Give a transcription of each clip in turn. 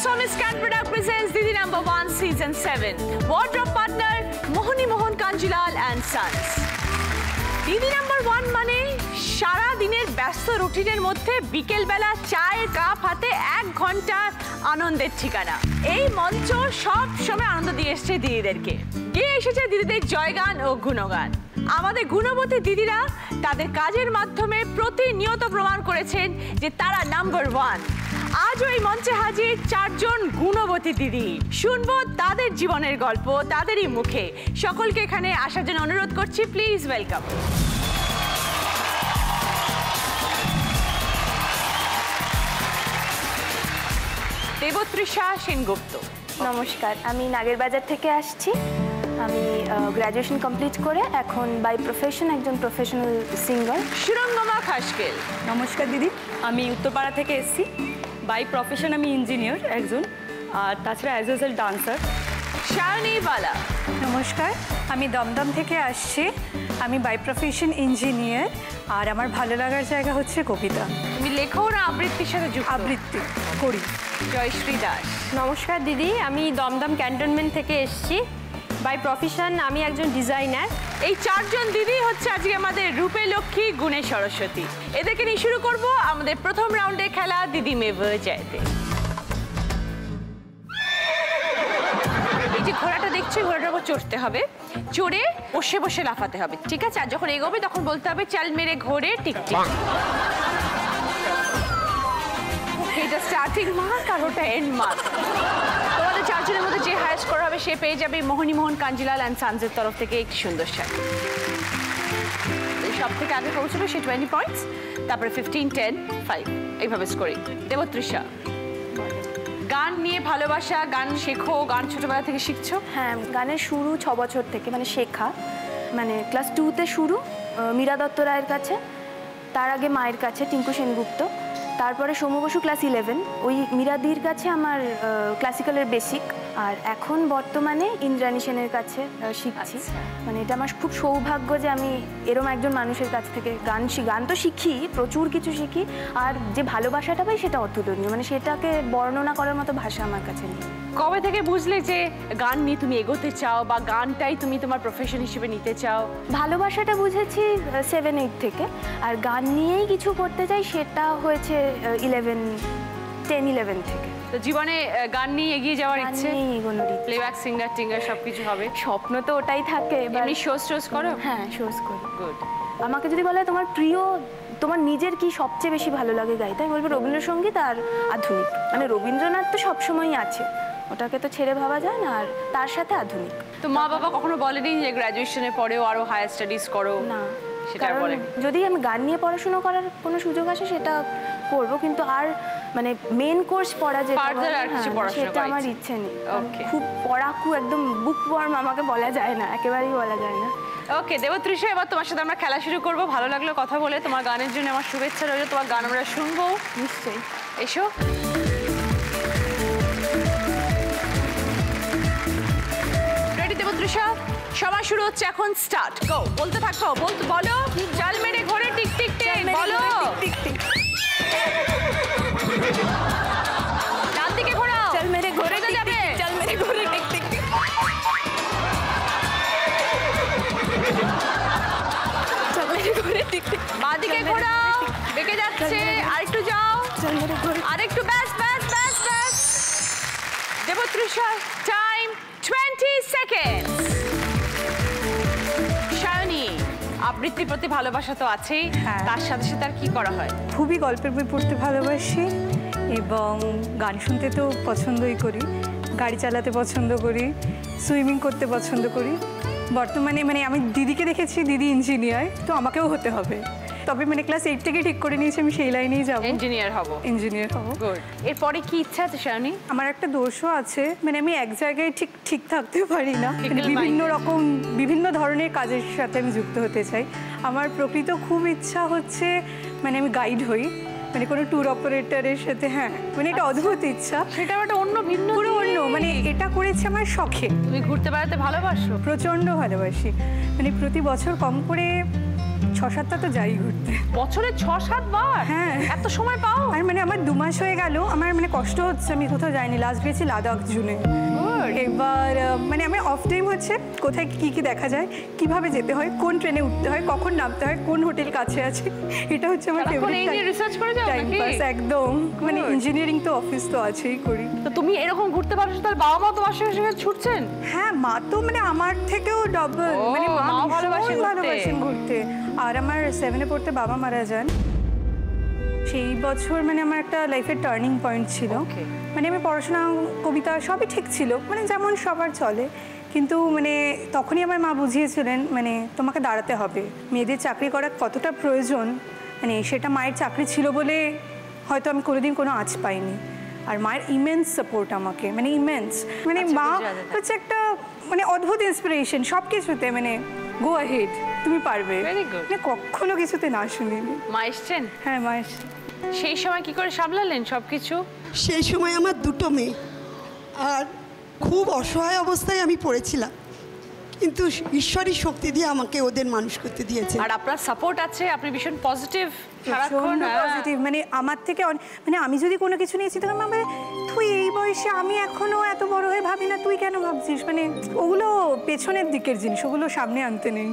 Somis Can Product presents Didi No. 1 Season 7. Wardrobe partner Mohini Mohan Kanjilal and Sons. Didi No. 1 মানে সারা দিনের ব্যস্ত রুটিনের মধ্যে বিকেল বেলা চায়ের কাপ হাতে 1 ঘন্টার আনন্দের ঠিকানা। এই মঞ্চ সব সময় আনন্দ দিয়ে এসেছে দিদিদেরকে। গিয়ে এসেছে দিদিদের জয়গান ও গুণগান। আমাদের গুণবতী দিদিরা তাদের কাজের মাধ্যমে প্রতিনিয়ত প্রমাণ করেছেন যে তারা নাম্বার 1। আজও এই মঞ্চে হাজির 4 জন গুণবতী দিদি। শুনবো তাদের জীবনের গল্প তাদেরই মুখে। সকলকে এখানে আসার জন্য অনুরোধ করছি, প্লিজ ওয়েলকাম। দেবতৃষা সেনগুপ্ত। নমস্কার, আমি নাগেরবাজার থেকে আসছি। আমি গ্র্যাজুয়েশন কমপ্লিট করে এখন বাই প্রফেশন একজন প্রফেশনাল সিঙ্গার। সুরঙ্গমা খাসকেল। নমস্কার দিদি, আমি উত্তরপাড়া থেকে এসেছি। বাই প্রফেশন আমি ইঞ্জিনিয়ার একজন, আর তাছাড়া অ্যাজ ওয়েল ডান্সার। শায়নী বালা। নমস্কার, আমি দমদম থেকে আসছি। আমি বাই প্রফেশন ইঞ্জিনিয়ার, আর আমার ভালো লাগার জায়গা হচ্ছে কবিতা। তুমি লেখো না আবৃত্তির সাথে যুক্ত? আবৃত্তি করি। জয়শ্রী দাস। নমস্কার দিদি, আমি দমদম ক্যান্টনমেন্ট থেকে এসেছি। বাই প্রফেশন আমি একজন ডিজাইনার। এই 4 জন দিদি হচ্ছে আজকে আমাদের রূপে লক্ষ্মী গুণে সরস্বতী। এদেরকে নিয়ে শুরু করব আমাদের প্রথম রাউন্ডে খেলা দিদি মেয়ে জয়তে। এই যে ঘোড়াটা দেখছো, ঘোড়াটার উপর চড়তে হবে, চড়ে বসে বসে লাফাতে হবে, ঠিক আছে? আর যখন এগোবে তখন বলতে হবে চাল মেরে ঘোড়ে টিক টিক। এটা স্টার্টিং মার্ক আর ওটা এন্ড মার্ক। তোমাদের 4 জনের মধ্যে যে হায়েস্ট স্কোর হবে সে পেয়ে যাবে মোহিনী মোহন কাঞ্জিলাল অ্যান্ড সানসের তরফ থেকে একটি সুন্দর শাড়ি। সব থেকে আগে পৌঁছবে সে 20 পয়েন্টস, তারপরে 15, 10, 5 এইভাবে স্কোরিং। দেবতৃষা, গান নিয়ে ভালোবাসা, গান শেখো, গান ছোটবেলা থেকে শিখছো? হ্যাঁ, গানের শুরু 6 বছর থেকে, মানে শেখা, মানে ক্লাস 2তে শুরু মীরা দত্ত রায়ের কাছে, তার আগে মায়ের কাছে টিঙ্কু সেনগুপ্ত, তারপরে সৌম্য বসু ক্লাস 11, ওই মীরাদির কাছে আমার ক্লাসিক্যালের বেসিক, আর এখন বর্তমানে ইন্দ্রাণী সেনের কাছে শিখছি। মানে এটা আমার খুব সৌভাগ্য যে আমি এরম একজন মানুষের কাছ থেকে গান তো শিখি, প্রচুর কিছু শিখি, আর যে ভালোবাসাটা পাই সেটা অতুলনীয়, মানে সেটাকে বর্ণনা করার মতো ভাষা আমার কাছে নেই। কবে থেকে বুঝলে যে গান নিয়ে তুমি এগোতে চাও বা গানটাই তুমি তোমার প্রফেশন হিসেবে নিতে চাও? ভালোবাসাটা বুঝেছি 7-8 থেকে, আর গান নিয়েই কিছু করতে চাই সেটা হয়েছে 10-11 থেকে। তো জীবনে গান নিয়ে এগিয়ে যাওয়ার ইচ্ছে? প্লেব্যাক সিঙ্গার টিঙ্গার সবকিছু হবে? স্বপ্ন তো ওটাই থাকে। এমনি শোজ করো? হ্যাঁ, শোজ করি। গুড। আমাকে যদি বলে তোমার প্রিয়, তোমার নিজের কি সবচেয়ে বেশি ভালো লাগে গাইতে, আমি বলবো রবীন্দ্রসঙ্গীত আর আধুনিক। মানে রবীন্দ্রনাথ তো সবসময়ই আছে, ওটাকে তো ছেড়ে ভাবা যায় না, আর তার সাথে আধুনিক। তো মা বাবা কখনো বলেনি যে গ্র্যাজুয়েশনের পরেও আরো হায়ার স্টাডিজ করো? না, সেটা বলে যদি আমি গান নিয়ে পড়াশোনা করার কোনো সুযোগ আসে সেটা করব, কিন্তু আর মানে মেন কোর্স পড়া যেটা সেটা আমার ইচ্ছে নেই। খুব পড়াকু, একদম বুক ওয়ার্ম আমাকে বলা যায় না, একেবারেই বলা যায় না। ওকে দেবতৃষা, এবার তোমার সাথে আমরা খেলা শুরু করবো। ভালো লাগলো কথা বলে, তোমার গানের জন্য আমার শুভেচ্ছা রইল। তোমার গান আমরা শুনবো নিশ্চয়ই, এসো। রেডি দেবতৃষা? সময় শুরু হচ্ছে এখন, স্টার্ট। গো, বলতে থাকো, বলো চাল মেরে ঘোরে টিক টিক টিক, বলো। ডান দিকে ঘোরাও, চাল মেরে ঘোরে যাবে, চাল মেরে ঘোরে টিক টিক টিক। চাল মেরে ঘোরে টিক টিক। বাঁ দিকে ঘোরাও, বেঁকে যাচ্ছে, আরেকটু যাও, আরেকটু, ব্যাস ব্যাস ব্যাস ব্যাস। দেবতৃষা, টাইম 20 সেকেন্ডস। শায়নী, আবৃত্তির প্রতি ভালোবাসা তো আছেই, তার সাথে সাথে আর কি করা হয়? খুবই গল্পের বই পড়তে ভালোবাসি, এবং গান শুনতে তো পছন্দই করি, গাড়ি চালাতে পছন্দ করি, সুইমিং করতে পছন্দ করি। বর্তমানে মানে আমি দিদিকে দেখেছি, দিদি ইঞ্জিনিয়ার, তো আমাকেও হতে হবে। তবে মানে ক্লাস 8 থেকে ঠিক করে নিয়েছি আমি সেই লাইনেই যাব, ইঞ্জিনিয়ার হব। গুড। এরপরে কি ইচ্ছা আছে শায়নী? আমার একটা দোষও আছে, মানে আমি এক জায়গায় ঠিক থাকতে পারি না, বিভিন্ন ধরনের কাজের সাথে আমি যুক্ত হতে চাই। আমার প্রকৃত খুব ইচ্ছা হচ্ছে মানে আমি গাইড হই, মানে কোনো ট্যুর অপারেটরের সাথে। হ্যাঁ, মানে এটা অদ্ভুত ইচ্ছা, সেটা একটা অন্য ভিন্ন, পুরো অন্য, মানে এটা করেছি আমার শখে। তুমি ঘুরতে বেড়াতে ভালোবাসো? প্রচণ্ড ভালোবাসি, মানে প্রতি বছর কম করে 6-7টা তো যাই ঘুরতে। বছরে 6-7 বার? হ্যাঁ। এত সময় পাও? আর মানে আমার 2 মাস হয়ে গেল, আমার মানে কষ্ট হচ্ছে, আমি কোথাও যাইনি। লাস্ট গেছি লাদাখ জুনে। এবার মানে আমার অফ টাইম হচ্ছে কোথায় কি কি দেখা যায়, কিভাবে যেতে হয়, কোন ট্রেনে উঠতে হয়, কখন নামতে হয়, কোন হোটেল কাছে আছে, এটা হচ্ছে আমার ফেভারিট রিসার্চ করে যাও টাইম নাকি? পাস। একদম, মানে ইঞ্জিনিয়ারিং তো অফিস তো আছেই করি। তো তুমি এরকম ঘুরতে পারছো, তার বাবা মা তোমার সঙ্গে সঙ্গে ছুটছেন? হ্যাঁ, মা তো মানে আমার থেকেও ডবল, মানে মা ভালোবাসেন ঘুরতে। আর আমার 7-এ পড়তে বাবা মারা যান। সেই বছর মানে আমার একটা লাইফের টার্নিং পয়েন্ট ছিল। মানে আমি পড়াশোনা, কবিতা সবই ঠিক ছিল, মানে যেমন সবার চলে, কিন্তু মানে তখনই আমার মা বুঝিয়েছিলেন মানে তোমাকে দাঁড়াতে হবে, মেয়েদের চাকরি করা কতটা প্রয়োজন, মানে সেটা মায়ের চাকরি ছিল বলে হয়তো আমি কোনোদিন কোনো আঁচ পাইনি। আর মায়ের ইমেন্স সাপোর্ট আমাকে, মানে ইমেন্স, মানে মা হচ্ছে একটা মানে অদ্ভুত ইন্সপিরেশন সব কিছুতে, মানে গো আহেড, তুমি পারবে, মানে কখনো কিছুতে না শুনিনি। মা এসছেন? হ্যাঁ, মা এসছে। সেই সময় কি করে সামলালেন সবকিছু? সেই সময় আমার 2টো মেয়ে, আর খুব অসহায় অবস্থায় আমি পড়েছিলাম, কিন্তু ঈশ্বরই শক্তি দিয়ে আমাকে ওদের মানুষ করতে দিয়েছে। আর আপনার সাপোর্ট আছে, আপনি ভীষণ পজিটিভ সারাক্ষণ। পজিটিভ, মানে আমার থেকে মানে আমি যদি কোনো কিছু নিয়েছি তখন আমার তুই এই বয়সে, আমি এখনো এত বড় হয়ে ভাবি না, তুই কেন ভাবছিস, মানে ওগুলো পেছনের দিকের জিনিস, ওগুলো সামনে আনতে নেই,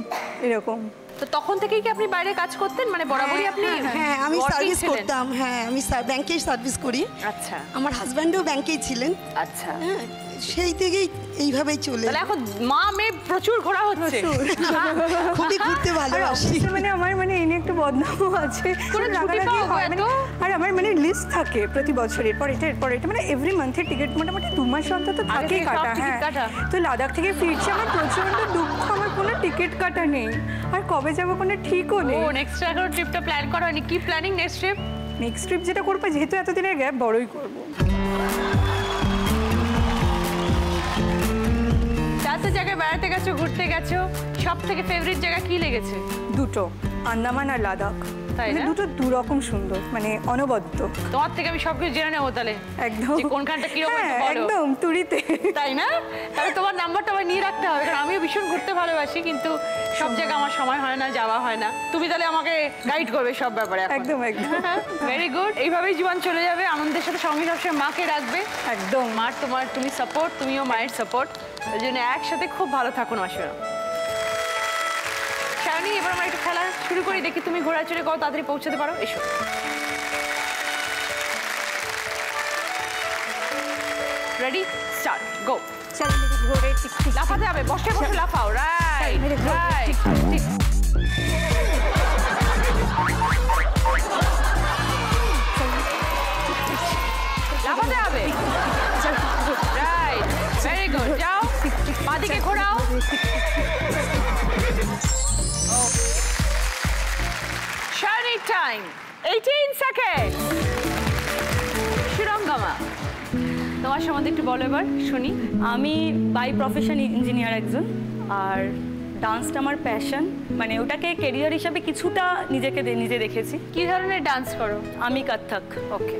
এরকম। তো তখন থেকেই কি আপনি বাইরে কাজ করতেন, মানে বরাবরই আপনি? হ্যাঁ, আমি সার্ভিস করতাম। হ্যাঁ, আমি ব্যাংকেই সার্ভিস করি। আচ্ছা। আমার হাজব্যান্ডও ব্যাংকেই ছিলেন। আচ্ছা। হ্যাঁ, সেই থেকেই এইভাবেই চলে। তাহলে এখন মা মেয়ে প্রচুর ঘোরা হচ্ছে। খুবই ঘুরতে ভালোবাসি। মানে আমার মানে এই নিয়ে একটু বদনামও আছে, আর আমার মানে লিস্ট থাকে প্রতি বছর, এরপর এটা এরপর এটা, মানে এভরি মান্থের টিকিট মোটামুটি 2 মাস অন্তত থাকেই কাটা। হ্যাঁ, তো লাদাখ থেকে ফিরছি, আমার প্রচন্ড দুঃখ, আমার কোনো টিকিট কাটা নেই, আর কবে যাবো কোনো ঠিকও নেই। ও, নেক্সট এখনো ট্রিপটা প্ল্যান করা হয়নি? কি planning next trip? Next trip যেটা করবো, যেহেতু এতদিনের গ্যাপ, বড়ই করবো। যত জায়গায় বেড়াতে গেছো, ঘুরতে গেছো, সব থেকে ফেভারিট জায়গা কি লেগেছে? 2টো, আন্দামান আর লাদাখ। তাই না? 2টো 2 রকম সুন্দর, মানে অনবদ্য। তোমার থেকে আমি সবকিছু জেনে নেবো তাহলে। একদম, যে কোনখানটা কিরকম একটু বলো। একদম তুড়িতে। তাই না? তাহলে তোমার নাম্বারটা আমার নিয়ে রাখতে হবে, কারণ আমিও ভীষণ ঘুরতে ভালোবাসি, কিন্তু সব জায়গায় আমার সময় হয় না, যাওয়া হয় না। তুমি তাহলে আমাকে গাইড করবে সব ব্যাপারে। একদম একদম। Very good. এইভাবেই জীবন চলে যাবে, আনন্দের সাথে সঙ্গে সবসময় মাকে রাখবে। একদম। মার তোমার, তুমি সাপোর্ট, তুমিও মায়ের সাপোর্ট, ওই জন্য একসাথে খুব ভালো থাকুন মাসিরা। শায়নি, এবার আমরা একটু খেলা শুরু করি, দেখি তুমি ঘোড়া চড়ে কত তাড়াতাড়ি পৌঁছাতে পারো। এসো। রেডি, স্টার্ট, গো। ঘোরে ঠিক ঠিক লাফাতে হবে, বসে বসে লাফাও। Right, right. লাফাতে হবে। Right, very good. যাও, বাঁদিকে ঘোরাও। Shayoni, time 18 second. সুরঙ্গমা, তোমার সম্বন্ধে একটু বলো এবার, শুনি। আমি বাই প্রফেশন ইঞ্জিনিয়ার একজন, আর ডান্সটা আমার প্যাশন, মানে ওটাকে কেরিয়ার হিসাবে কিছুটা নিজে দেখেছি। কি ধরনের ডান্স করো? আমি কত্থক। ওকে।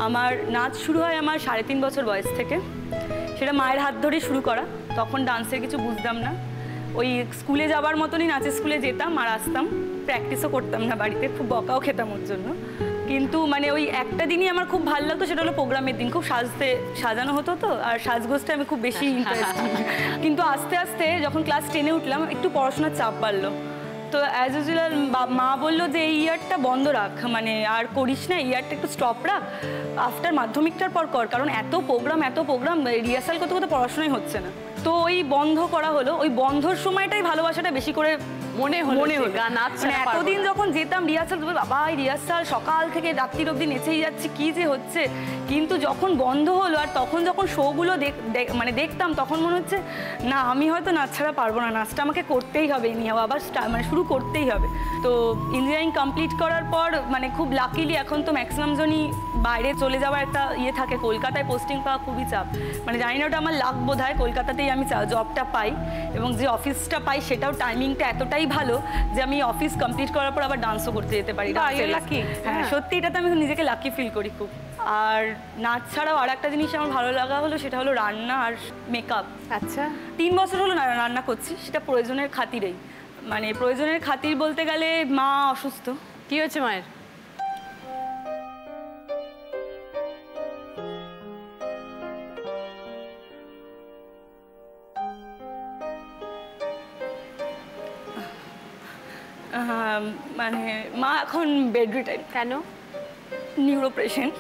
আমার নাচ শুরু হয় আমার 3.5 বছর বয়স থেকে, সেটা মায়ের হাত ধরেই শুরু করা। তখন ডান্সের কিছু বুঝতাম না, ওই স্কুলে যাবার মতনই নাচের স্কুলে যেতাম আর আসতাম, প্র্যাকটিসও করতাম না বাড়িতে, খুব বকাও খেতাম ওর জন্য। কিন্তু মানে ওই একটা দিনই আমার খুব ভালো লাগতো, সেটা হলো প্রোগ্রামের দিন। খুব সাজানো হতো তো, আর সাজগোজটা আমি খুব বেশি ইন্টারেস্ট। কিন্তু আস্তে আস্তে যখন ক্লাস 10-এ উঠলাম, একটু পড়াশোনার চাপ বাড়লো, তো অ্যাজ ইউজুয়াল মা বললো যে এই ইয়ারটা বন্ধ রাখ, মানে আর করিস না, ইয়ারটা একটু স্টপ রাখ, আফটার মাধ্যমিকটার পর কর, কারণ এত প্রোগ্রাম রিহার্সাল করতে করতে পড়াশোনাই হচ্ছে না। তো ওই বন্ধ করা হলো। ওই বন্ধর সময়টাই ভালোবাসাটা বেশি করে মনে হলো। মানে এতদিন যখন যেতাম রিহার্সাল, বাবা এই রিহার্সাল সকাল থেকে রাত্রির অবধি নেচেই যাচ্ছি, কি যে হচ্ছে। কিন্তু যখন বন্ধ হলো, আর তখন যখন শোগুলো মানে দেখতাম, তখন মনে হচ্ছে না, আমি হয়তো নাচ ছাড়া পারবো না, নাচটা আমাকে করতেই হবে, নিয়ে আবার মানে শুরু করতেই হবে। তো ইঞ্জিনিয়ারিং কমপ্লিট করার পর মানে খুব লাকিলি এখন তো ম্যাক্সিমাম জনই বাইরে চলে যাওয়ার একটা ইয়ে থাকে, কলকাতায় পোস্টিং পাওয়া খুবই চাপ। মানে জানি না ওটা আমার লাক বোধ হয়, কলকাতাতেই আমি জবটা পাই, এবং যে অফিসটা পাই সেটাও টাইমিংটা এতটাই ভালো যে আমি অফিস কমপ্লিট করার পর আবার ডান্সও করতে যেতে পারি। হ্যাঁ, সত্যি এটাতে আমি নিজেকে লাকি ফিল করি খুব। আর নাচ ছাড়াও আর একটা জিনিস আমার ভালো লাগা হলো, সেটা হলো রান্না আর মেকআপ। আচ্ছা। 3 বছর হলো না রান্না করছি, সেটা প্রয়োজনের খাতিরেই। মানে প্রয়োজনের খাতির বলতে গেলে মা অসুস্থ। কি হয়েছে মায়ের? মানে মা এখন বেড রিটাইন। কেন? Neuro patient.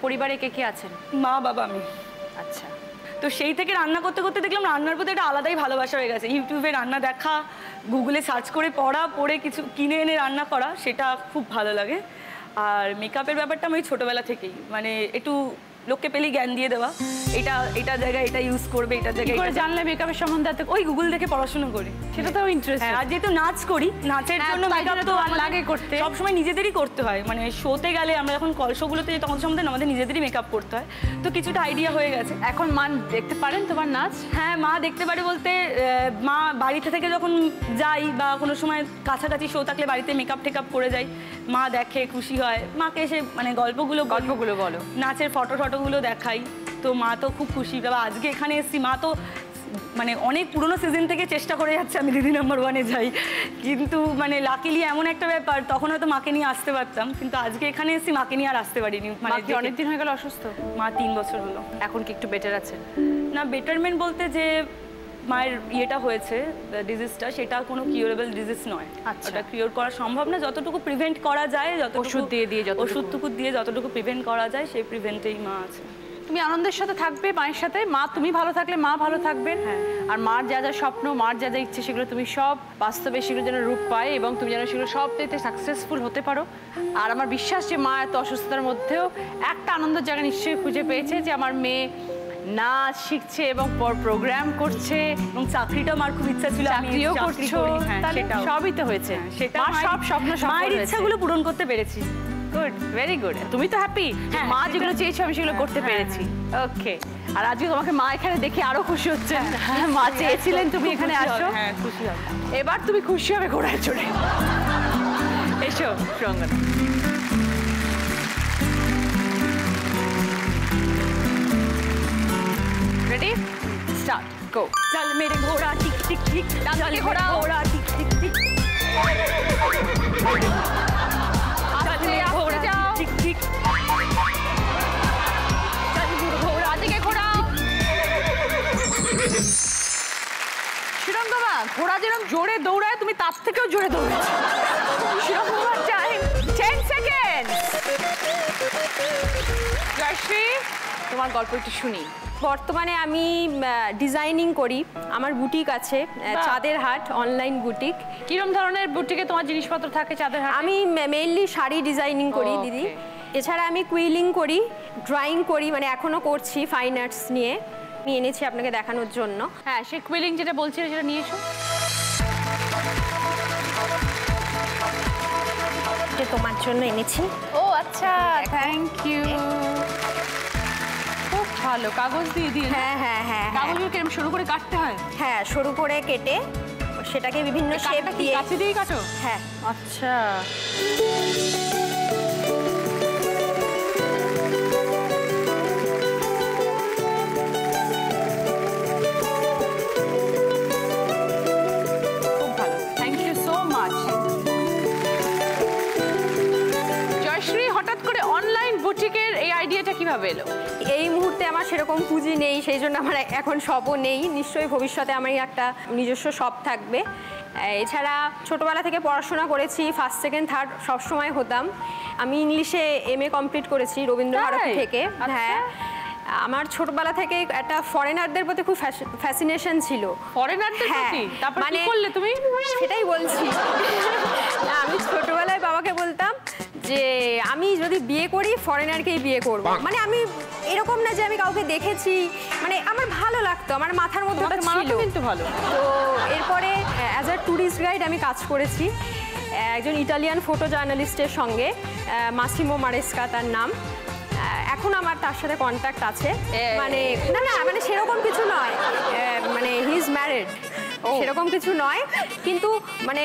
পরিবারে কে কে আছেন? মা, বাবা, আমি। আচ্ছা। তো সেই থেকে রান্না করতে করতে দেখলাম রান্নার প্রতি একটা আলাদাই ভালোবাসা হয়ে গেছে। ইউটিউবে রান্না দেখা, গুগলে সার্চ করে পড়ে কিছু কিনে এনে রান্না করা, সেটা খুব ভালো লাগে। আর মেকআপের ব্যাপারটা আমি ছোটোবেলা থেকেই মানে একটু লোককে পেলেই জ্ঞান দিয়ে দেওয়া, এটা জায়গায় এটা ইউজ করবে, এটা জায়গায় করে জানলে মেকআপের সম্বন্ধে? ওই গুগল দেখে পড়াশোনা করি। সেটা তো ইন্টারেস্ট। আর যেহেতু নাচ করি, নাচের জন্য মেকআপ তো লাগে করতে, সবসময় নিজেদেরই করতে হয়। মানে শোতে গেলে আমরা যখন কল শোগুলোতে তখন সম্বন্ধে আমাদের নিজেদেরই মেকআপ করতে হয়, তো কিছুটা আইডিয়া হয়ে গেছে। এখন মা দেখতে পারেন তোমার নাচ? হ্যাঁ, মা দেখতে পারে বলতে মা বাড়িতে থেকে যখন যাই বা কোনো সময় কাছাকাছি শো থাকলে বাড়িতে মেকআপ টেকআপ করে যাই, মা দেখে, খুশি হয়। মাকে এসে মানে গল্পগুলো বলো, নাচের ফটোগুলো দেখাই, তো মা তো খুব খুশি। বাবা আজকে এখানে এসেছি, মা তো মানে অনেক পুরনো সিজন থেকে চেষ্টা করে যাচ্ছে আমি দিদি নাম্বার 1-এ যাই, কিন্তু মানে লাকিলি এমন একটা ব্যাপার, তখন হয়তো মাকে নিয়ে আসতে পারতাম, কিন্তু আজকে এখানে এসেছি মাকে নিয়ে আর আসতে পারিনি। মানে অনেকদিন হয়ে গেল অসুস্থ? মা 3 বছর হলো। এখন কি একটু বেটার আছেন? না, বেটারমেন্ট বলতে যে মায়ের ইয়েটা হয়েছে ডিজিজটা, সেটা কোনো কিউরেবল ডিজিজ নয়। সেটা কিওর করা সম্ভব না, যতটুকু প্রিভেন্ট করা যায়, ওষুধ দিয়ে যতটুকু প্রিভেন্ট করা যায় সেই প্রিভেন্টেই মা আছে। তুমি আনন্দের সাথে থাকবে মায়ের সাথে, মা তুমি ভালো থাকলে মা ভালো থাকবেন। আর মার যা যা স্বপ্ন, মার যা যা ইচ্ছে, সেগুলো তুমি সব বাস্তবে সেগুলো যেন রূপ পায় এবং তুমি যেন সেগুলো সবটাতে সাকসেসফুল হতে পারো। আর আমার বিশ্বাস যে মা এত অসুস্থতার মধ্যেও একটা আনন্দের জায়গা নিশ্চয়ই খুঁজে পেয়েছে, যে আমার মেয়ে নাচ শিখছে এবং প্রোগ্রাম করছে এবং চাকরিটা আমার খুব ইচ্ছা ছিল, চাকরিও করছো, সবই তো হয়েছে। সেটা সব স্বপ্ন, মায়ের ইচ্ছাগুলো পূরণ করতে পেরেছি। Good, very good. তুমি তো হ্যাপি, মা যেগুলো চেয়েছো আমি সেগুলো করতে পেরেছি। ওকে। আর আজকে তোমাকে মা এখানে দেখে আরো খুশি হচ্ছে। মা চেয়েছিলেন তুমি এখানে আসো। হ্যাঁ, খুশি হবে। এবার তুমি খুশি হবে ঘোড়ায় চড়ে। এসো সঙ্গনা। রেডি, স্টার্ট, গো। চল মেরে ঘোড়া টিক টিক টিক, চল ঘোড়া টিক টিক টিক, ঘোড়া যেরকম জোরে দৌড়ায় তুমি তার থেকেও জোরে দৌড়াচ্ছ। Time 10 second. জয়শ্রী, তোমার গল্প একটু শুনি। বর্তমানে আমি ডিজাইনিং করি, আমার বুটিক আছে, চাঁদের হাট অনলাইন বুটিক। কিরম ধরনের বুটিকে তোমার জিনিসপত্র থাকে চাঁদের হাট? আমি মেইনলি শাড়ি ডিজাইনিং করি দিদি, এছাড়া আমি কুইলিং করি, ড্রয়িং করি, মানে এখনো করছি ফাইন আর্টস নিয়ে। আমি এনেছি আপনাকে দেখানোর জন্য। হ্যাঁ, সে কুইলিং যেটা বলছিলে সেটা নিয়ে এসো। তোমার জন্য এনেছি। ও আচ্ছা, থ্যাংক ইউ। খুব ভালো, কাগজ দিয়ে দিয়ে। হ্যাঁ হ্যাঁ হ্যাঁ, কাগজগুলো কেমন সরু করে কাটতে হয়? হ্যাঁ, সরু করে কেটে সেটাকে বিভিন্ন শেপ দিয়ে। কাছে দিয়ে কাটো? হ্যাঁ। আচ্ছা। খুব ভালো, thank you so much. Joyshree, হঠাৎ করে অনলাইন বুটিকের এই আইডিয়াটা কিভাবে এলো? এই মুহূর্তে আমার সেরকম পুঁজি নেই, সেই জন্য আমার এখন শপও নেই। নিশ্চয়ই ভবিষ্যতে আমার একটা নিজস্ব শপ থাকবে। এছাড়া ছোটোবেলা থেকে পড়াশোনা করেছি, ফার্স্ট সেকেন্ড থার্ড সবসময় হতাম। আমি ইংলিশে MA কমপ্লিট করেছি রবীন্দ্রভারতী থেকে। হ্যাঁ, আমার ছোটবেলা থেকে একটা ফরেনারদের প্রতি খুব ফ্যাসিনেশন ছিল। ফরেনারদের প্রতি? তারপর কি করলে তুমি? সেটাই বলছি। আমি ছোটবেলায় বাবাকে বলতাম যে আমি যদি বিয়ে করি ফরেনারকেই বিয়ে করব। মানে আমি এরকম না যে আমি কাউকে দেখেছি, মানে আমার ভালো লাগতো, আমার মাথার মধ্যে ওটা ছিল। কিন্তু ভালো। তো এরপরে অ্যাজ আ ট্যুরিস্ট গাইড আমি কাজ করেছি একজন ইটালিয়ান ফটো জার্নালিস্টের সঙ্গে, মাসিমো মারেস্কা তার নাম। এখন আমার তার সাথে কন্ট্যাক্ট আছে। মানে না না, মানে সেরকম কিছু নয়, মানে হি ইজ ম্যারিড, সেরকম কিছু নয়, কিন্তু মানে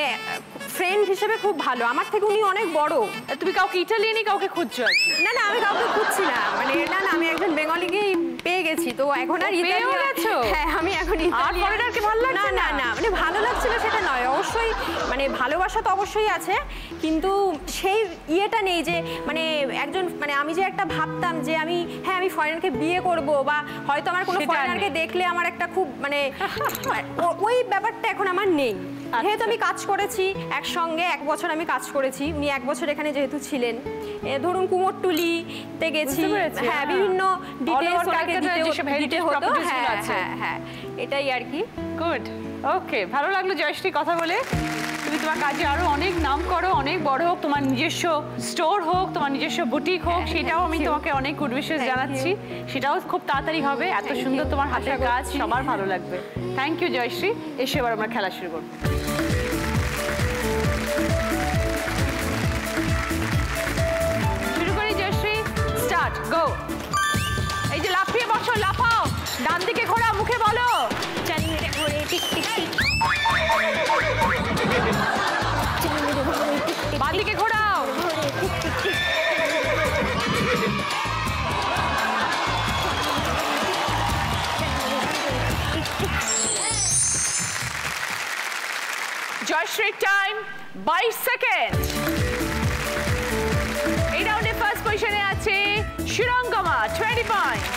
ফ্রেন্ড হিসেবে খুব ভালো। আমার থেকে উনি অনেক বড়। তুমি কাউকে ইটালিয়ানই কাউকে খুঁজছো? না না, আমি কাউকে খুঁজছি না, মানে না না, আমি একজন বেঙ্গলিকেই পেয়ে গেছি। গিয়েছি, তো এখন আর পেয়েও গেছো? হ্যাঁ, আমি এখন আর ফরেনারকে ভালো লাগছে না না? না না, মানে ভালো লাগছিল সেটা নয়, অবশ্যই মানে ভালোবাসা তো অবশ্যই আছে, কিন্তু সেই ইয়েটা নেই যে মানে একজন মানে আমি যে একটা ভাবতাম যে আমি হ্যাঁ আমি ফরেনারকে বিয়ে করব, বা হয়তো আমার কোনো সেটা ফরেনারকে নেই। দেখলে আমার একটা খুব মানে ওই ব্যাপারটা এখন আমার নেই। যেহেতু আমি কাজ করেছি একসঙ্গে, 1 বছর আমি কাজ করেছি, উনি 1 বছর এখানে যেহেতু ছিলেন, ধরুন কুমোরটুলিতে গেছি, বুঝতে পেরেছি, হ্যাঁ হ্যাঁ। বিভিন্ন ডিটেইলস over ওনাকে Calcutta যেসব দিতে heritage হতো, properties গুলো হ্যাঁ আছে। হ্যাঁ হ্যাঁ, এটাই আর কি। গুড, ওকে, ভালো লাগলো জয়শ্রী কথা বলে। তুমি তোমার কাজে আরো অনেক নাম করো, অনেক বড় হোক, তোমার নিজস্ব স্টোর হোক, তোমার নিজস্ব বুটিক হোক, সেটাও আমি তোমাকে অনেক গুড উইশেস জানাচ্ছি। সেটাও খুব তাড়াতাড়ি হবে। এত সুন্দর তোমার হাতের কাজ, সবার ভালো লাগবে। Thank you Joyshree. এসে এবার আমরা খেলা শুরু করবো। শুরু করি জয়শ্রী, স্টার্ট, গো। এই যে লাফিয়ে বসো, লাফাও, ডান দিকে ঘোরা, মুখে বলো। চারি মেরে ঘোরে টিক টিক টিক, বাঁ দিকে ঘোরাও। ঘোরে tick tick tick, Joyshree time 22 second. এই রাউন্ডে ফার্স্ট পজিশনে আছে সুরঙ্গমা 20 পয়েন্টস,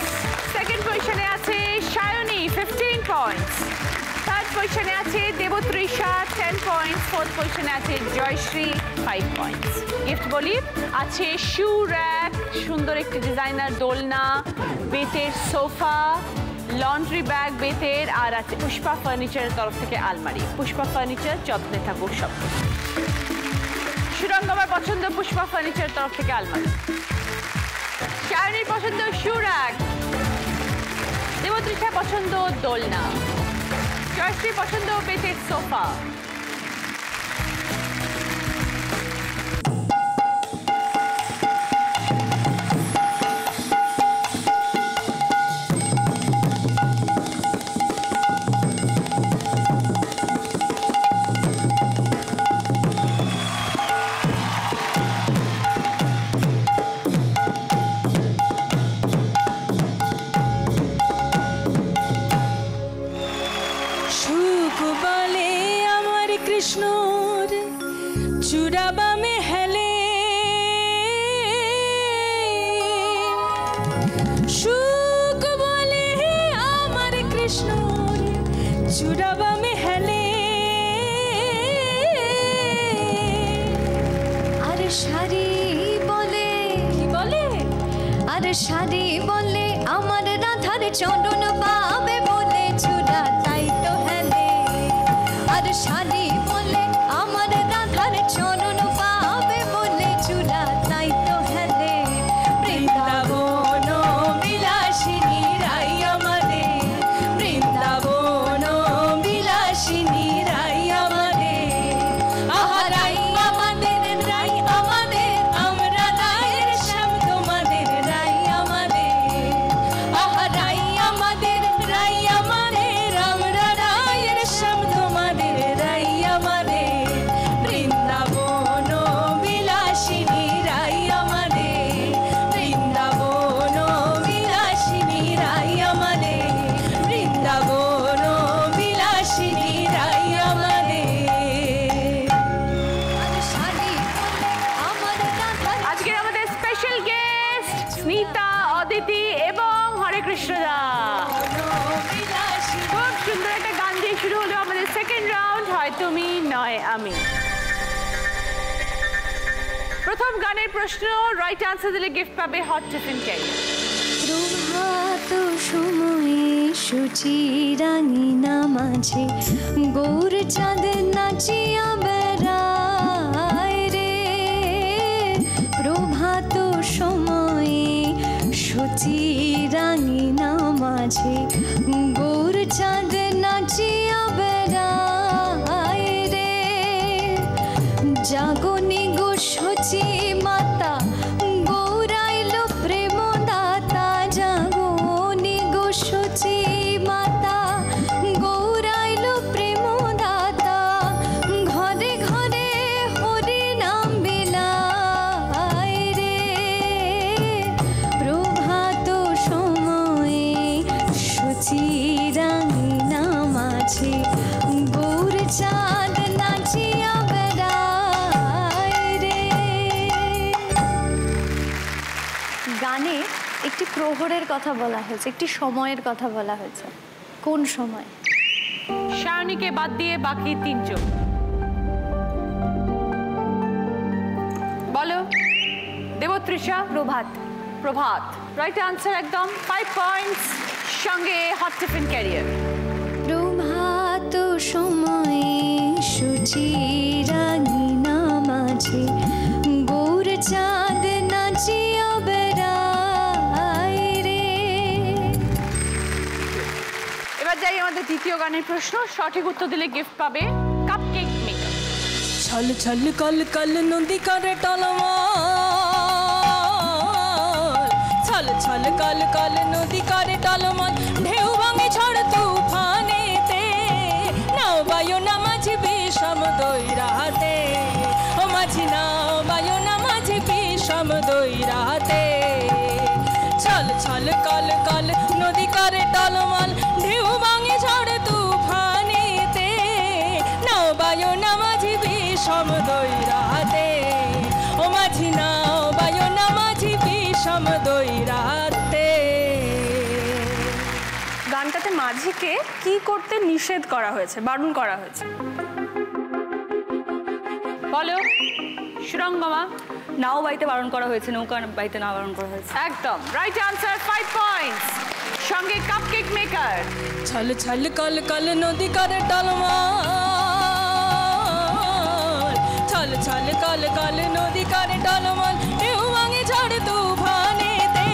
সেকেন্ড পজিশনে আছে সায়নী 15 পয়েন্টস, থার্ড পজিশনে আছে দেবতৃষা 10 পয়েন্টস, ফোর্থ পজিশনে আছে জয়শ্রী 5 পয়েন্টস। গিফট বলি আছে শু র্যাক, সুন্দর একটি ডিজাইনার দোলনা, বেতের সোফা, লন্ড্রি ব্যাগ বেতের, আর আছে পুষ্পা ফার্নিচারের তরফ থেকে আলমারি। পুষ্পা ফার্নিচার, যত্নে থাকুক সব। সুরঙ্গমার পছন্দ পুষ্পা ফার্নিচারের তরফ থেকে আলমারি, শায়নির পছন্দ শু র্যাক, দেবতৃষার পছন্দ দোলনা, জয়শ্রীর পছন্দ বেতের সোফা। সুখ বলে আমার কৃষ্ণর চূড়াবামে হেলে, সুখ বলে আমার কৃষ্ণর চূড়াবামে হেলে, আর শাড়ি বলে কি বলে আর শাড়ি বলে আমার রাধার চরণ পাবে বলে চূড়া তাই তো হেলে, আর শাড়ি বলে আমার রাধার চরণ পাবে বলে চূড়া তাই তো হেলে, বৃন্দাবন বিলাসিনী রাই আমাদের, বৃন্দাবন বিলাসিনী রাই আমাদের, আহা রাই আমাদের, রাই আমাদের, আমরা রায়ের শ্যাম তোমাদের রাই আমাদের, আহা রাই আমাদের, রাই আমাদের, আমরা রায়ের শ্যাম তোমাদের রাই আমাদের, বৃন্দাবন বিলাসিনী রাই আমাদের, বৃন্দাবন বিলাসিনী রাই আমাদের, বৃন্দাবন বিলাসিনী রাই আমাদের। আর শাড়ি বলে আমার রাধার আজকের আমাদের স্পেশাল গেস্ট স্মিতা, অদিতি এবং হরে কৃষ্ণ দা। খুব সুন্দর একটা গান দিয়ে শুরু হলো আমাদের সেকেন্ড রাউন্ড, হয় তুমি নয় আমি। প্রথম গানের প্রশ্ন, রাইট আনসার দিলে গিফট পাবে হট টিফিন কেক। প্রভাত সময়ে সূচি রাঙিনা মাঝে গৌর চাঁদ নাচিয়া বেড়ায় রে, প্রভাত সময়ে সূচি রাঙিনা মাঝে গৌর চাঁদ নাচিয়া বেড়ায় রে, জাগনি গো সচি মাতা গৌরাইল প্রেম দাতা, জাগনি গো সচি মাতা গৌরাইল প্রেম দাতা, ঘরে ঘরে হরি নাম বিলায় রে, প্রভাত সময়ে গানে একটি প্রহরের কথা বলা হয়েছে, একটি সময়ের কথা বলা হয়েছে, কোন সময়? সায়নীকে বাদ দিয়ে বাকি তিনজন বলো। দেবতৃষা। প্রভাত। প্রভাত রাইট আনসার একদম। 5 পয়েন্টস, সঙ্গে হট টিফিন ক্যারিয়ার। প্রভাত সময়ে সুচিরাঙ্গিনা মাঝে গৌর চাঁদ নাচিয়া বেড়ায় রে। এবার যাই আমাদের দ্বিতীয় গানের প্রশ্ন। সঠিক উত্তর দিলে গিফট পাবে কাপকেক মেকার। ছল ছল কল কল নদী করে টলমল, ছল ছল কল কল নদী করে টলমল, ঢেউ ভাঙে ঝড় তুফানেতে, নাও বায়ু না মাঝি বিষম দৈরাতে, ও মাঝি নাও বায়ু না মাঝি বিষম দৈরাতে। ছল ছল কল কল নদী করে টলমল, ঢেউ ভাঙে ঝড় তুফানেতে, নাও বায়ু না মাঝি বিষম দৈরাতে, ও মাঝি নাও বায়ু না মাঝি বিষম দৈরাতে। গানটাতে মাঝিকে কি করতে নিষেধ করা হয়েছে, বারণ করা হয়েছে? বলো সুরঙ্গ মামা। নাও বাইতে বারণ করা হয়েছে, নৌকা বাইতে না বারণ করা হয়েছে। একদম রাইট আনসার। 5 পয়েন্টস, সঙ্গে কাপকেক মেকার। ছল ছল কল কল নদী করে টলমল, ছল ছল কল কল নদী করে টলমল, ঢেউ ভাঙে ঝড় তুফানেতে,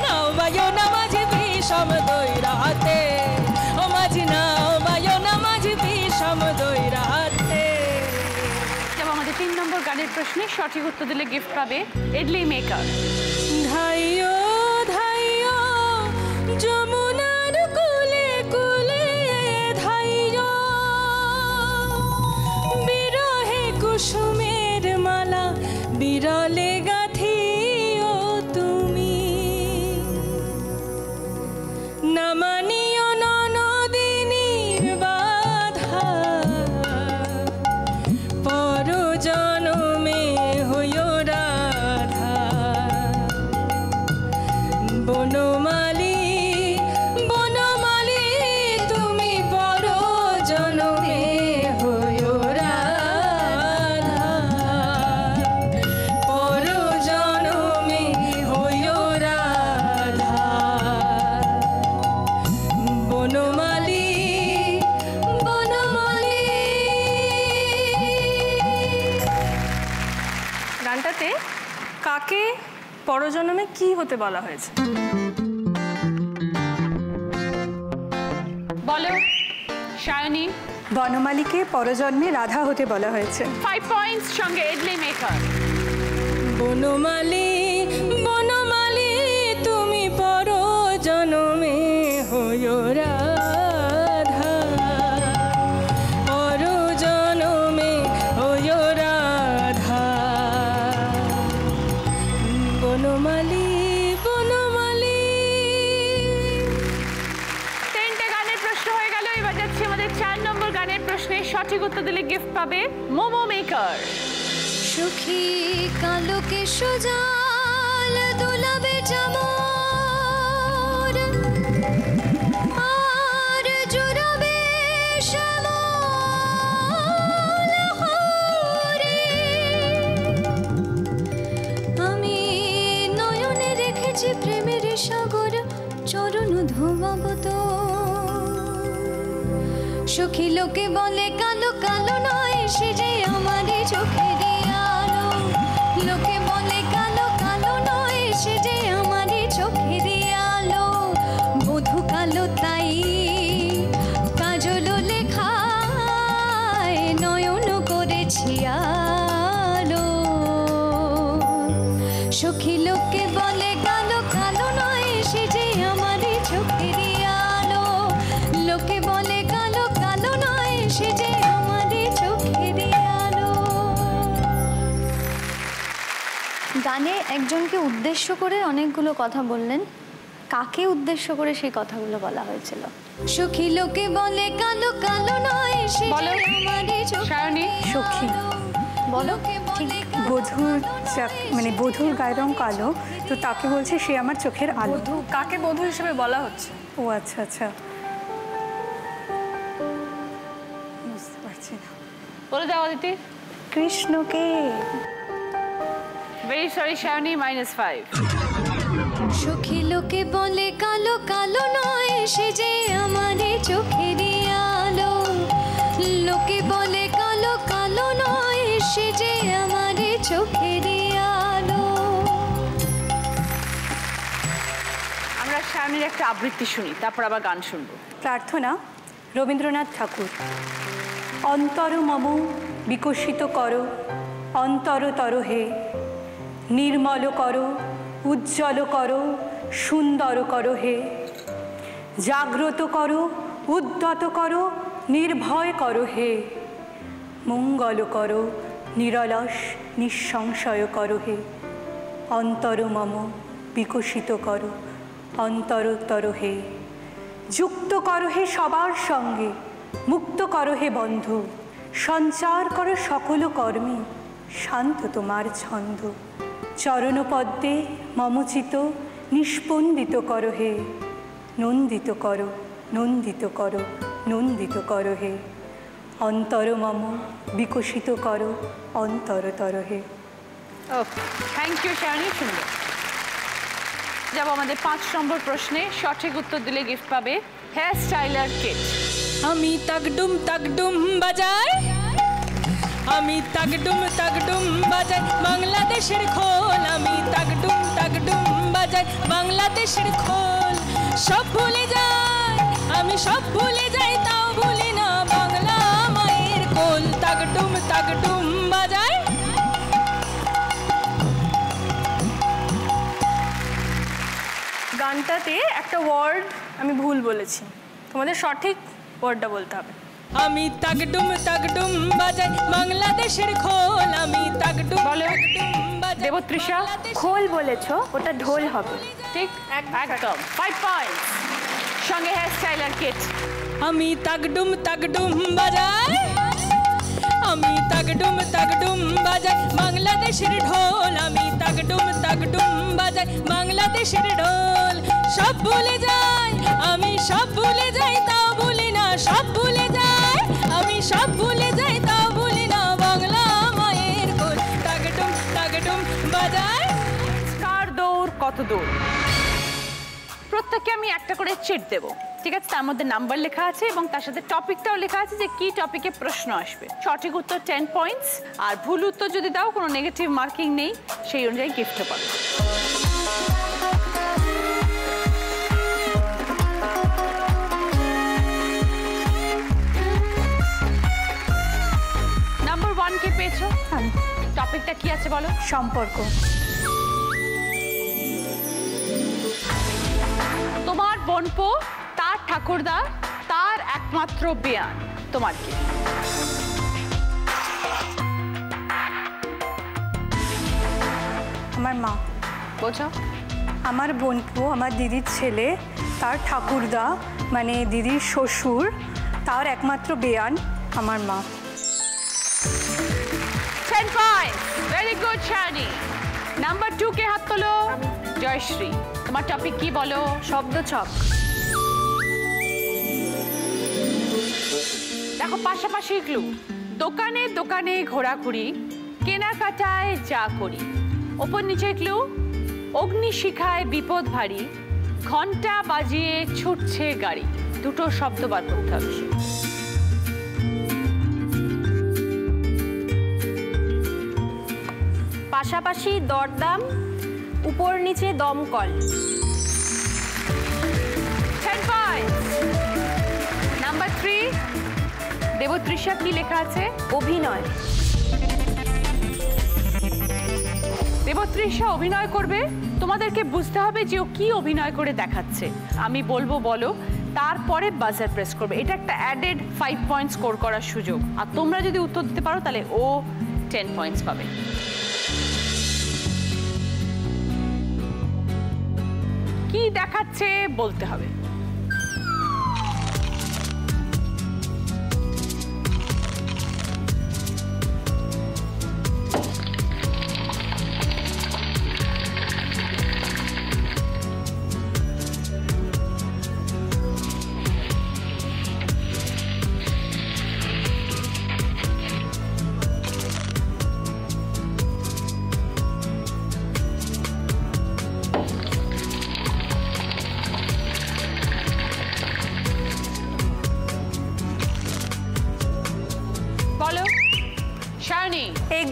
নাও বায়ু না মাঝি বিষম দৈরাতে, ও মাঝি নাও বায়ু না মাঝি বিষম দৈরাতে। এবং আমাদের 3 নম্বর গানের প্রশ্নে সঠিক উত্তর দিলে গিফট পাবে ইডলি মেকার। ধাইও ধাইও যমুনার কুলে কুলে, ধাইও বিরহে কুসুমের মালা, বিরলে গাথিও তুমি, না মানিও ননদিনীর বাধা, পর জনমে হইও রাধা। বনমালী বনমালী তুমি পর জনমে হইও রাধা, পর জনমে হইও রাধা। বনমালী বনমালী। গানটাতে কাকে পরজন্মে কি হতে বলা হয়েছে? বলো সায়নী। বনমালীকে পরজন্মে রাধা হতে বলা হয়েছে। 5 পয়েন্টস, সঙ্গে ইডলি মেকার। বনমালী বনমালী তুমি পর জনমে হইও রাধা, পর জনমে হইও রাধা। বনমালী বনমালী। 3টে গানের প্রশ্ন হয়ে গেল। এবার যাচ্ছি আমাদের 4 নম্বর গানের প্রশ্নে। সঠিক উত্তর দিলে গিফট পাবে মোমো মেকার। সুখী কালোকে সুজাল দুলাবে চামর, আর জুড়াবে শ্যামল হরে। আমি নয়নে রেখেছি প্রেমের সাগর, চরণ ধোয়াবো তো। সুখী লোকে বলে কালো কালো নয়, সে যে আমারই চোখের আলো। লোকে বলে কালো কালো নয়, সে যে আমারই চোখের আলো। বধূ কালো তাই কাজল লেখায় নয়ন করেছি আলো। সখী লোকে বলে কালো কালো নয়, সে যে আমারই চোখের আলো। লোকে বলে কালো কালো নয়, সে যে আমারই চোখের আলো। গানে একজনকে উদ্দেশ্য করে অনেকগুলো কথা বললেন, কাকে উদ্দেশ্য করে সেই কথাগুলো বলা হয়েছিল? সখী লোকে বলে কালো কালো নয়, সে যে বলো আমারই চোখের সায়নী। আলো। সখী। বলো ঠিক মানে বধূর গায়ের রং কালো, তো তাকে বলছে সে আমার চোখের আলো। বধূ কাকে বধূ হিসেবে বলা হচ্ছে? ও আচ্ছা আচ্ছা, বুঝতে পারছি না। বলে দাও অদিতি। কৃষ্ণকে। Very sorry Shaoni, -5। সখী লোকে বলে কালো কালো নয় সে যে আমারে চোখেরই আলো, লোকে বলে কালো কালো নয় সে যে আমারে চোখেরই আলো। আমরা শাওনির একটা আবৃত্তি শুনি, তারপর আবার গান শুনবো। প্রার্থনা, রবীন্দ্রনাথ ঠাকুর। অন্তর মম বিকশিত করো, অন্তরতর হে, নির্মল করো, উজ্জ্বল করো, সুন্দর করো হে, জাগ্রত করো, উদ্যত করো, নির্ভয় করো হে, মঙ্গল করো, নিরলস নিঃসংশয় করো হে। অন্তর মম বিকশিত করো, অন্তরতর হে, যুক্ত করো হে সবার সঙ্গে, মুক্ত করো হে বন্ধ, সঞ্চার করো সকল কর্মে, শান্ত তোমার ছন্দ। চরণপদ্মে মমচিত নিষ্পন্দিত করো হে, নন্দিত করো, নন্দিত করো, নন্দিত করো হে। অন্তর মম বিকশিত করো, অন্তরতর হে। ওকে, থ্যাংক ইউ শাওনি। সুন্দর। যাব আমাদের 5 নম্বর প্রশ্নে। সঠিক উত্তর দিলে গিফট পাবে হেয়ার স্টাইলার কিট। আমি তাকডুম বাজাই, আমি তাকডুম বাজাই বাংলাদেশের খোল, আমি তাকডুম বাজাই বাংলাদেশের খোল। সব ভুলে যাই, আমি সব ভুলে যাই, তাও ভুলি না বাংলা মায়ের কোল। তাকডুম বাজাই। গানটাতে একটা ওয়ার্ড আমি ভুল বলেছি, তোমাদের সঠিক ওয়ার্ডটা বলতে হবে। আমি তাকডুম বাজাই বাংলাদেশের খোল, আমি তাকডুম বাজাই। দেবতৃষা, খোল বলেছো, ওটা ঢোল হবে। ঠিক একদম 5 পয়েন্টস। সঙ্গে হেয়ার স্টাইলার কিট। আমি তাকডুম বাজাই, আমি তাকডুম বাজাই বাংলাদেশের ঢোল, আমি তাকডুম বাজাই বাংলাদেশের ঢোল। সব ভুলে যাই, আমি সব ভুলে যাই, তাও ভুলি না, সব ভুলে যাই, আমি সব ভুলে যাই, তাও ভুলি না বাংলা মায়ের কোল। তাকডুম বাজাই। কার দৌড় কত দূর? প্রত্যেককে আমি একটা করে চিট দেবো, ঠিক আছে? তার মধ্যে নাম্বার লেখা আছে এবং তার সাথে টপিকটাও লেখা আছে যে কি টপিকে প্রশ্ন আসবে। সঠিক উত্তর 10 পয়েন্টস, আর ভুল উত্তর যদি দাও কোনো নেগেটিভ মার্কিং নেই, সেই অনুযায়ী গিফট পাবে। নাম্বার 1 কে পেয়েছো? টপিকটা কি আছে বলো? সম্পর্ক। তোমার বোনপো, তার ঠাকুরদা, তার একমাত্র বেয়ান, তোমার কি? আমার মা। বোঝো? আমার বোনপো আমার দিদির ছেলে, তার ঠাকুরদা মানে দিদির শ্বশুর, তার একমাত্র বেয়ান আমার মা। 10 points, very good Shaoni. Number 2 কে হাত তোলো। জয়শ্রী, তোমার টপিক কি বলো? শব্দ ছক। দেখো পাশাপাশি ক্লু। দোকানে দোকানে ঘোরাঘুরি, কেনাকাটায় যা করি। ওপর নিচে ক্লু। অগ্নিশিখায় বিপদ ভারী, ঘন্টা বাজিয়ে ছুটছে গাড়ি। দুটো শব্দ বার করতে হবে। পাশাপাশি দরদাম, উপর নিচে দমকল। 10 পয়েন্টস। নাম্বার 3, দেবতৃষা, কি লেখা আছে? অভিনয়। দেবতৃষা অভিনয় করবে, তোমাদেরকে বুঝতে হবে যে ও কি অভিনয় করে দেখাচ্ছে। আমি বলবো বলো, তারপরে বাজার প্রেস করবে। এটা একটা অ্যাডেড 5 পয়েন্ট স্কোর করার সুযোগ। আর তোমরা যদি উত্তর দিতে পারো তাহলে ও 10 পয়েন্টস পাবে। কি দেখাচ্ছে বলতে হবে।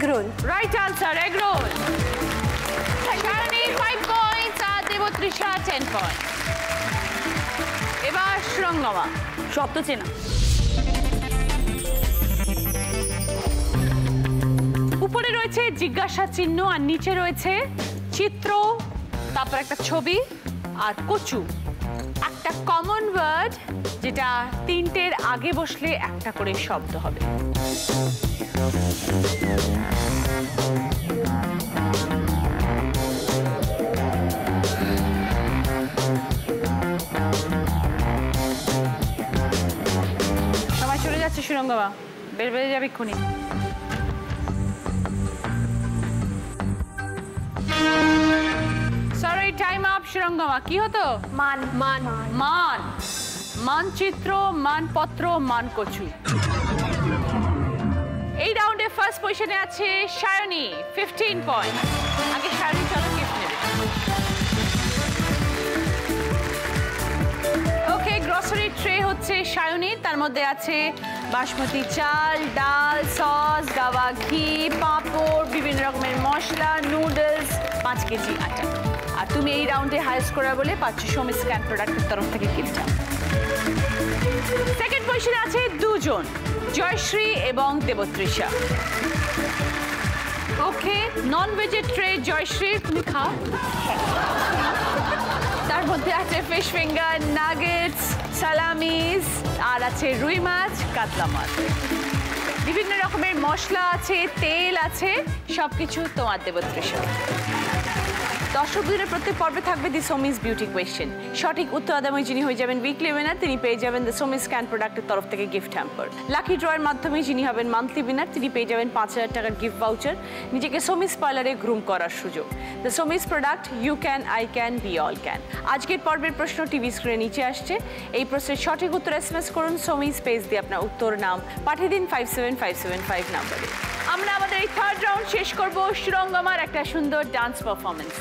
Egg roll. Right answer, egg roll. Shayani 5 points আর দেবতৃষা 10 পয়েন্ট। এবার সুরঙ্গমা। শব্দ চেনা। উপরে রয়েছে জিজ্ঞাসা চিহ্ন আর নিচে রয়েছে চিত্র, তারপর একটা ছবি আর কচু। একটা কমন ওয়ার্ড যেটা তিনটের আগে বসলে একটা করে শব্দ হবে। সময় চলে যাচ্ছে সুরঙ্গমা, বের যাবে এক্ষুনি। Sorry, time up. সুরঙ্গমা, কি হতো? মান। মান। মান, মানচিত্র, মানপত্র, মানকচু। এই রাউন্ডে ফার্স্ট পজিশনে আছে শায়নি 15 পয়েন্ট। আগে শায়নি চলো গিফট নেবে। ওকে, গ্রসারি ট্রে হচ্ছে শায়নির, তার মধ্যে আছে বাসমতি চাল, ডাল, সস, গাওয়া ঘি, পাঁপড়, বিভিন্ন রকমের মশলা, নুডলস, 5 কেজি আটা। আর তুমি এই রাউন্ডে হাই স্কোরার বলে পাচ্ছ সৌমি স্ক্যান প্রোডাক্টের তরফ থেকে গিফট। সেকেন্ড পজিশনে আছে দুজন, জয়শ্রী এবং দেবতৃষা। ওকে, নন ভেজের ট্রে জয়শ্রী, তুমি খাও। তার মধ্যে আছে ফিশ ফিঙ্গার, নাগেটস, সালামিস, আর আছে রুই মাছ, কাতলা মাছ। বিভিন্ন রকমের মশলা আছে, তেল আছে, সবকিছু তোমার দেবতৃষা। দর্শক দিনের প্রত্যেক পর্বে থাকবে দি সোমিস বিউটি কোয়েশ্চেন। সঠিক উত্তর আদাময় যিনি হয়ে যাবেন উইকলি উইনার, তিনি পেয়ে যাবেন দ্য সোমিস স্ক্যান প্রোডাক্টের তরফ থেকে গিফট হ্যাম্পার। লাকি ড্রয়ের মাধ্যমে যিনি হবেন মান্থলি উইনার, তিনি পেয়ে যাবেন 5000 টাকার গিফট ভাউচার, নিজেকে সোমিস পার্লারে গ্রুম করার সুযোগ। দ্য সোমিস product, you can, I can, be all can. আজকের পর্বের প্রশ্ন টিভি স্ক্রিনে নিচে আসছে। এই প্রশ্নের সঠিক উত্তর এসএমএস করুন সোমিস পেজ দিয়ে আপনার উত্তর, নাম পাঠিয়ে দিন 57575 নম্বরে। আমরা আমাদের এই থার্ড রাউন্ড শেষ করব সুরঙ্গমার একটা সুন্দর ডান্স পারফরমেন্স।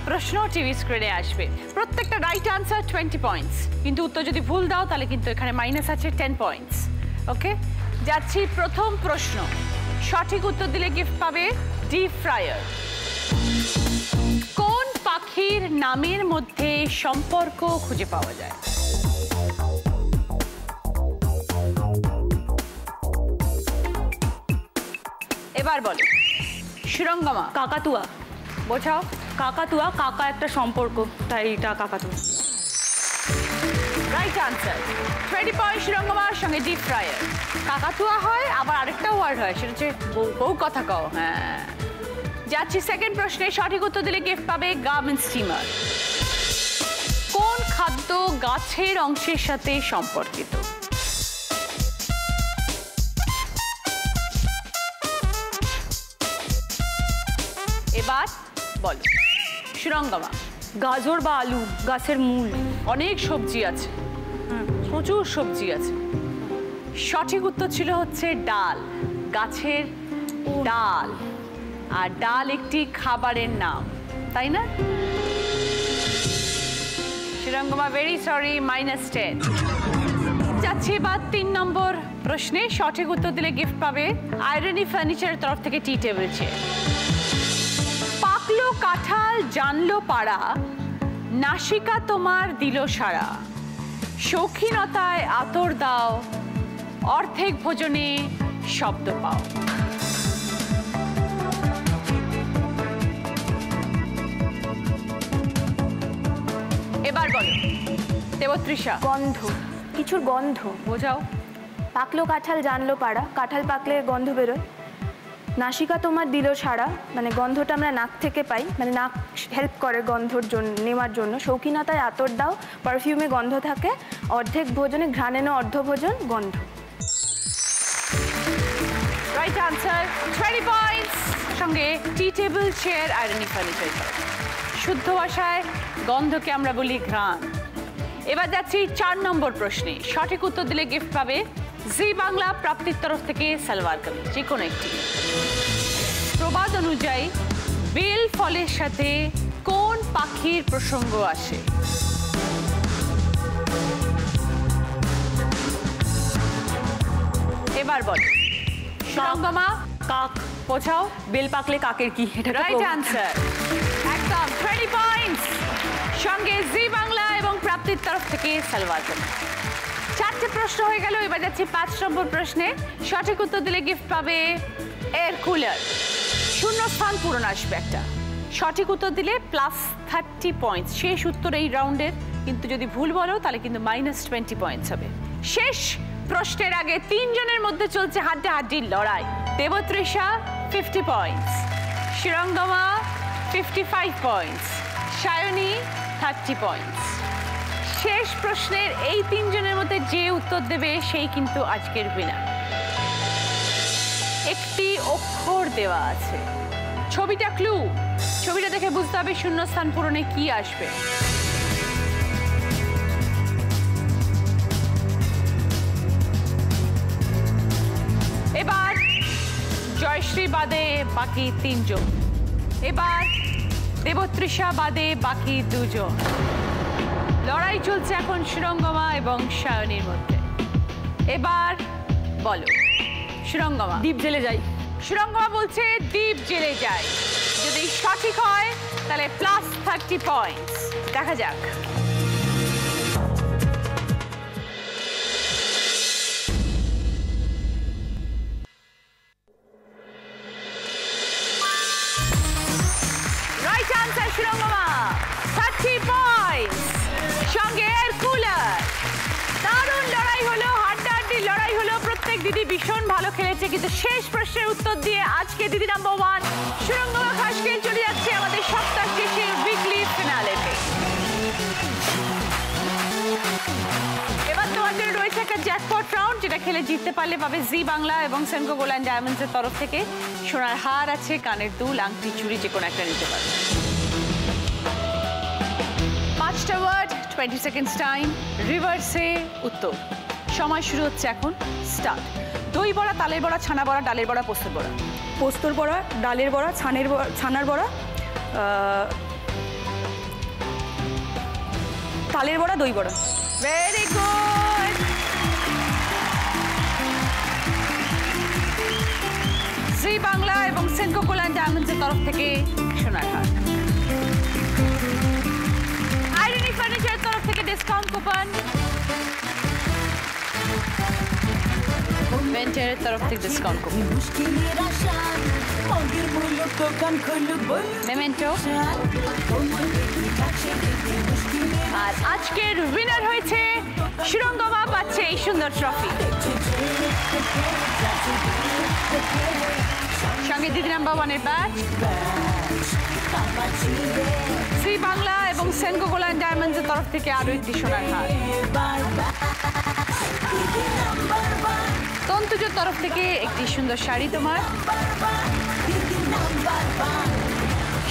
প্রশ্ন টিভি স্ক্রিনে আসবে, প্রত্যেকটা রাইট আনসার 20 পয়েন্টস, কিন্তু উত্তর যদি ভুল দাও তাহলে কিন্তু এখানে মাইনাস আছে 10 পয়েন্টস। ওকে, যাচ্ছি প্রথম প্রশ্ন। সঠিক উত্তর দিলে গিফট পাবে ডিপ ফ্রায়ার। কোন পাখির নামের মধ্যে সম্পর্ক খুঁজে পাওয়া যায়? এবার বলো সুরঙ্গমা। কাকাতুয়া। বোঝাও। কাকাতুয়া, কাকা একটা সম্পর্ক, তাই এটা কাকাতুয়া। রাইট আনসার, 20 পয়েন্ট সুরঙ্গমার সঙ্গে ডিপ ফ্রায়ার। কাকাতুয়া হয়, আবার আরেকটা ওয়ার্ড হয়, সেটা হচ্ছে বউ কথা কও। হ্যাঁ, যাচ্ছি সেকেন্ড প্রশ্নে। সঠিক উত্তর দিলে গিফট পাবে গার্মেন্ট স্টিমার। কোন খাদ্য গাছের অংশের সাথে সম্পর্কিত? এবার বলো সুরঙ্গমা। গাজর বা আলু, গাছের মূল। অনেক সবজি আছে, প্রচুর সবজি আছে। সঠিক উত্তর ছিল হচ্ছে ডাল, গাছের ডাল। আর ডাল একটি খাবারের নাম, তাই না? Surangama very sorry, -10। যাচ্ছি এবার 3 নম্বর প্রশ্নে। সঠিক উত্তর দিলে গিফট পাবে আয়রনি ফার্নিচারের তরফ থেকে টি টেবিল চেয়ার। পাকলো কাঁঠাল জানলো পাড়া, নাসিকা তোমার দিল সারা, শৌখিনতায় আতর দাও, অর্ধেক ভোজনে শব্দ পাও। এবার বলো দেবতৃষা। গন্ধ, কিছুর গন্ধ। বোঝাও। পাকলো কাঁঠাল জানলো পাড়া, কাঁঠাল পাকলে গন্ধ বেরোয়। নাসিকা তোমার দিল সারা, মানে গন্ধটা আমরা নাক থেকে পাই, মানে নাক হেল্প করে গন্ধর জন্য নেওয়ার জন্য। শৌখিনতায় আতর দাও, পারফিউমে গন্ধ থাকে। অর্ধেক ভোজনে ঘ্রাণেন অর্ধ ভোজন গন্ধ। Right answer, 20 points. সঙ্গে টি টেবিল চেয়ার আয়রনি ফার্নিচার। শুদ্ধ ভাষায় গন্ধকে আমরা বলি ঘ্রাণ। এবার যাচ্ছি 4 নম্বর প্রশ্নে। সঠিক উত্তর দিলে গিফট পাবে জি বাংলা প্রাপ্তির তরফ থেকে সালোয়ার কামিজ, যে কোনো একটি। প্রবাদ অনুযায়ী বেল ফলের সাথে কোন পাখির প্রসঙ্গ আসে? এবার বল সুরঙ্গমা। কাক। বোঝাও। বেল পাকলে কাকের কি? এটা রাইট আনসার, একদম 20 পয়েন্টস। সঙ্গে জি বাংলা এবং প্রাপ্তির তরফ থেকে সালোয়ার কামিজ। 4টে প্রশ্ন হয়ে গেল। এবার যাচ্ছি 5 নম্বর প্রশ্নে। সঠিক উত্তর দিলে গিফট পাবে এয়ার কুলার। শূন্য স্থান পূরণ আসবে একটা। সঠিক উত্তর দিলে +30 পয়েন্টস। শেষ উত্তর এই রাউন্ডের, কিন্তু যদি ভুল বলো তাহলে কিন্তু -20 পয়েন্টস হবে। শেষ প্রশ্নের আগে 3 জনের মধ্যে চলছে হাড্ডাহাড্ডি লড়াই। দেবতৃষা 50 পয়েন্টস, শিরঙ্গমা 55 পয়েন্টস, সায়নী 30 পয়েন্টস। শেষ প্রশ্নের এই 3 জনের মধ্যে যে উত্তর দেবে সেই কিন্তু আজকের উইনার। একটি অক্ষর দেওয়া আছে, ছবিটা ক্লু। ছবিটা দেখে বুঝতে হবে শূন্যস্থান পূরণে কি আসবে। এবার জয়শ্রী বাদে বাকি 3 জন। এবার দেবতৃষা বাদে বাকি 2 জন। লড়াই চলছে এখন সুরঙ্গমা এবং সায়নীর মধ্যে। এবার বলো সুরঙ্গমা। দ্বীপ জেলে যাই। সুরঙ্গমা বলছে দ্বীপ জেলে যায়। যদি সঠিক হয় তাহলে +30 পয়েন্টস। দেখা যাক। Right answer Surangama, 30 points. সঙ্গে এয়ার কুলার। দারুণ লড়াই হলো, হাড্ডাহাড্ডি লড়াই হলো। প্রত্যেক দিদি ভীষণ ভালো খেলেছে, কিন্তু শেষ প্রশ্নের উত্তর দিয়ে আজকে দিদি নাম্বার 1 সুরঙ্গমা খাসকে চলে যাচ্ছে আমাদের সপ্তাহ শেষের উইকলি ফিনালেতে। এবার তোমাদের রয়েছে একটা জ্যাকপট রাউন্ড, যেটা খেলে জিততে পারলে পাবে জি বাংলা এবং সেনকো গোল্ড অ্যান্ড ডায়মন্ডসের তরফ থেকে সোনার হার আছে, কানের দুল, আংটি, চুড়ি, যে কোনো একটা নিতে পারবে। 5টা ওয়ার্ড, 20 সেকেন্ডস টাইম, রিভার্সে উত্তর। সময় শুরু হচ্ছে এখন, স্টার্ট। দই বড়া, তালের বড়া, ছানা বড়া, ডালের বড়া, পোস্তর বড়া। পোস্তর বড়া, ডালের বড়া, ছানার বড়া, তালের বড়া, দই বড়া। Very good. জি বাংলা এবং সেনকো গোল্ড অ্যান্ড ডায়মন্ডসের তরফ থেকে সোনার হার। আয়রনি ফার্নিচারের তরফ থেকে ডিসকাউন্ট কুপন। ইভেন্টের তরফ থেকে ডিসকাউন্ট কুপন। মেমেন্টো। আর আজকের উইনার হয়েছে সুরঙ্গমা, পাচ্ছে এই সুন্দর ট্রফি। সঙ্গে দিদি নাম্বার 1-এর ব্যাচ। জি বাংলা এবং সেনকো গোল্ড অ্যান্ড ডায়মন্ডসের তরফ থেকে আরো একটি সোনার হার। তন্তুজোর তরফ থেকে একটি সুন্দর শাড়ি তোমার।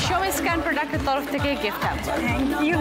শোমি স্ক্যান প্রোডাক্টের তরফ থেকে গিফট হ্যাম্পার। Thank you.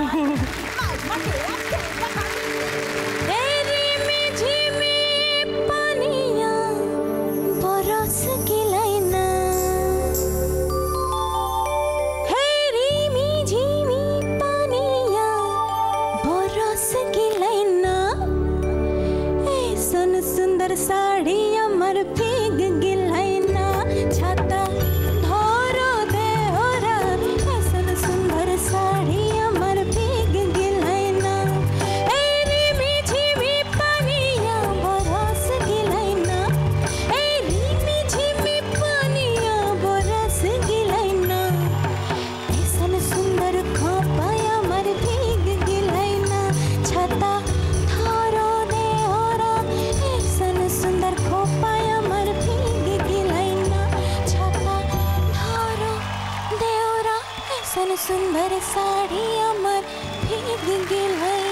सुंदर साड़ी अमर भीग गेल है